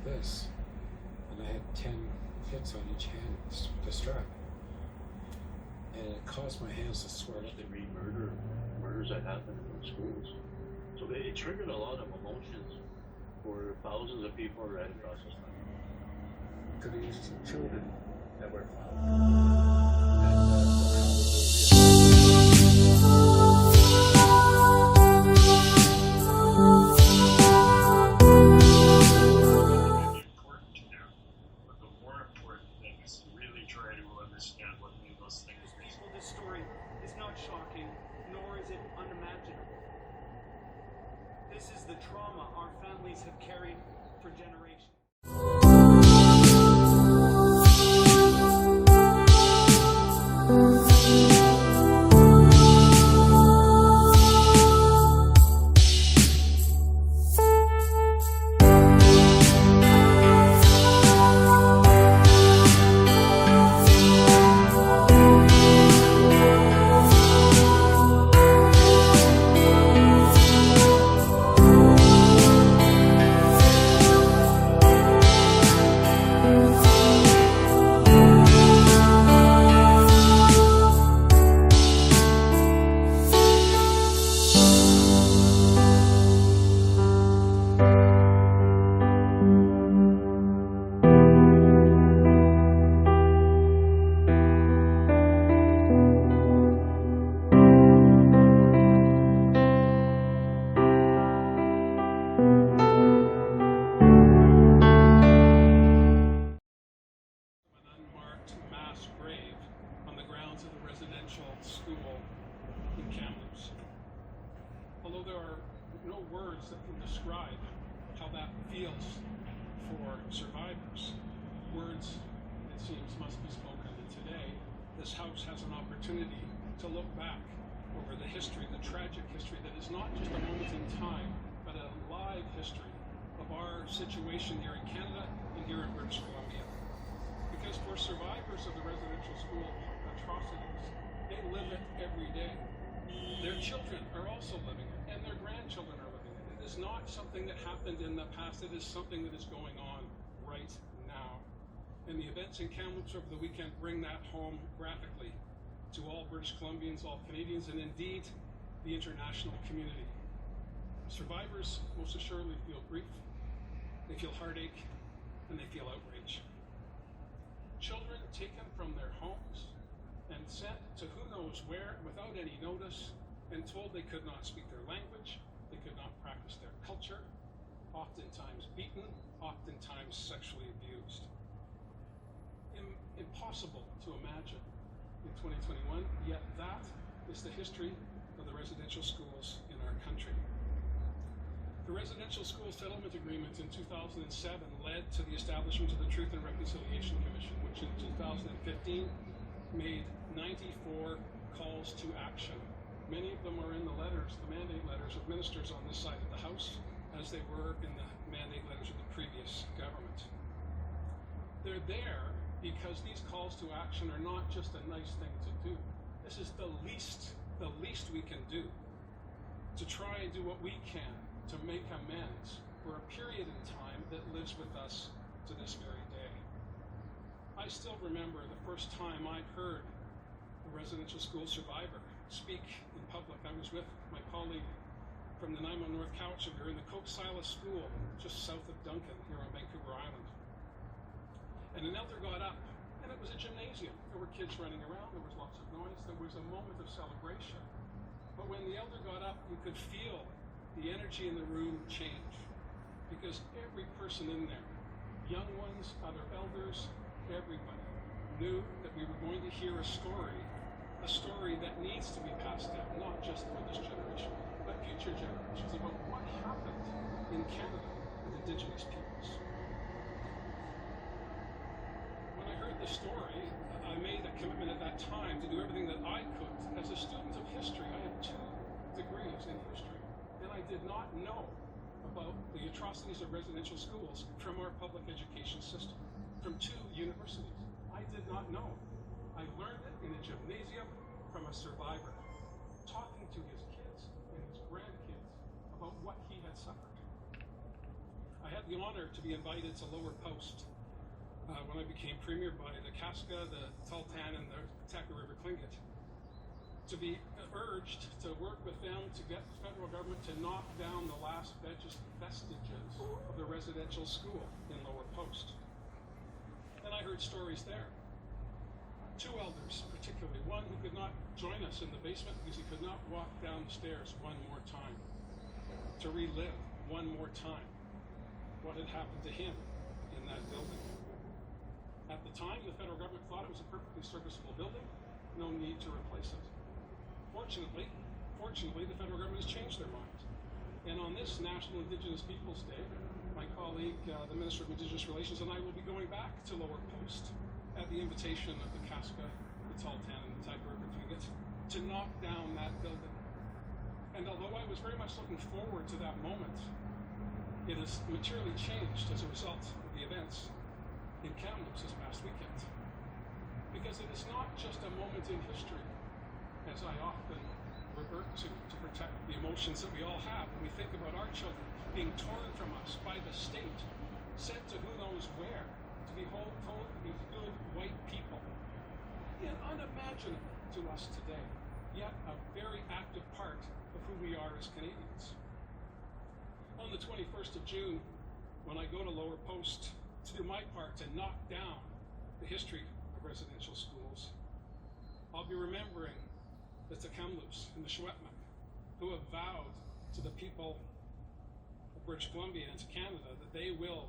This, and I had 10 hits on each hand, the strap, and it caused my hands to swell up. They read murders that happen in schools, so it triggered a lot of emotions for thousands of people right across this country. To these children that were This story is not shocking, nor is it unimaginable. This is the trauma our families have carried for generations. School in Kamloops. Although there are no words that can describe how that feels for survivors, words, it seems, must be spoken. And today, this House has an opportunity to look back over the history, the tragic history that is not just a moment in time, but a live history of our situation here in Canada and here in British Columbia. Because for survivors of the residential school atrocities, they live it every day. Their children are also living it, and their grandchildren are living it. It is not something that happened in the past, it is something that is going on right now. And the events in Kamloops over the weekend bring that home graphically to all British Columbians, all Canadians, and indeed the international community. Survivors most assuredly feel grief, they feel heartache, and they feel outrage. Children taken from their homes and sent to who knows where without any notice, and told they could not speak their language, they could not practice their culture, oftentimes beaten, oftentimes sexually abused. Impossible to imagine in 2021, yet that is the history of the residential schools in our country. The Residential School Settlement Agreement in 2007 led to the establishment of the Truth and Reconciliation Commission, which in 2015 made 94 calls to action. Many of them are in the letters, the mandate letters of ministers on this side of the House, as they were in the mandate letters of the previous government. They're there because these calls to action are not just a nice thing to do. This is the least we can do to try and do what we can to make amends for a period in time that lives with us to this very day. I still remember the first time I heard a residential school survivor speak in public. I was with my colleague from the Nanaimo North Couch, and we were in the Coke Silas School just south of Duncan here on Vancouver Island. And an elder got up, and it was a gymnasium. There were kids running around, there was lots of noise, there was a moment of celebration. But when the elder got up, you could feel the energy in the room change. Because every person in there, young ones, other elders, everybody, knew that we were going to hear a story that needs to be passed down, not just for this generation, but future generations, about what happened in Canada with Indigenous peoples. When I heard the story, I made a commitment at that time to do everything that I could. As a student of history, I have 2 degrees in history, and I did not know about the atrocities of residential schools from our public education system, from 2 universities. I did not know. I learned it in a gymnasium from a survivor, talking to his kids and his grandkids about what he had suffered. I had the honor to be invited to Lower Post when I became premier by the Casca, the Tahltan, and the Taka River Tlingit, to be urged to work with them to get the federal government to knock down the last vestiges of the residential school in Lower Post. And I heard stories there. 2 elders, particularly, one who could not join us in the basement because he could not walk down the stairs one more time, to relive one more time what had happened to him in that building. At the time, the federal government thought it was a perfectly serviceable building, no need to replace it. Fortunately, the federal government has changed their mind. And on this National Indigenous Peoples Day, my colleague, the Minister of Indigenous Relations, and I will be going back to Lower Post at the invitation of the Casca, the Tahltan, and the Taka River Tlingit to knock down that building. And although I was very much looking forward to that moment, it has materially changed as a result of the events in Kamloops this past weekend. Because it is not just a moment in history, as I often revert to protect the emotions that we all have when we think about our children being torn from us by the state, sent to who knows where, to be told to be good white people. And unimaginable to us today, yet a very active part of who we are as Canadians. On the 21st of June, when I go to Lower Post to do my part to knock down the history of residential schools, I'll be remembering the Kamloops and the Secwepemc, who have vowed to the people of British Columbia and to Canada that they will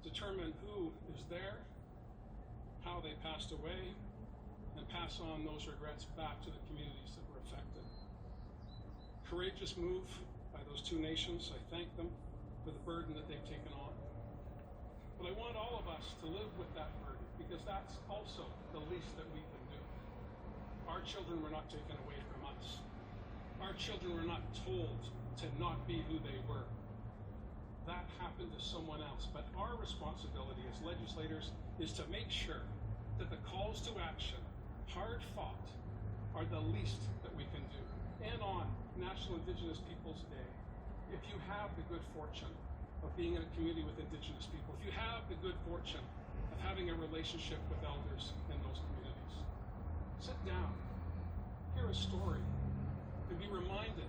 determine who is there, how they passed away, and pass on those regrets back to the communities that were affected. Courageous move by those 2 nations. I thank them for the burden that they've taken on. But I want all of us to live with that burden, because that's also the least that we can do. Our children were not taken away from us. Our children were not told to not be who they were. That happened to someone else. But our responsibility as legislators is to make sure that the calls to action, hard fought, are the least that we can do. And on National Indigenous Peoples Day, if you have the good fortune of being in a community with Indigenous people, if you have the good fortune of having a relationship with elders in those communities, sit down, hear a story, and be reminded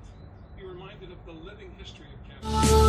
of the living history of Canada.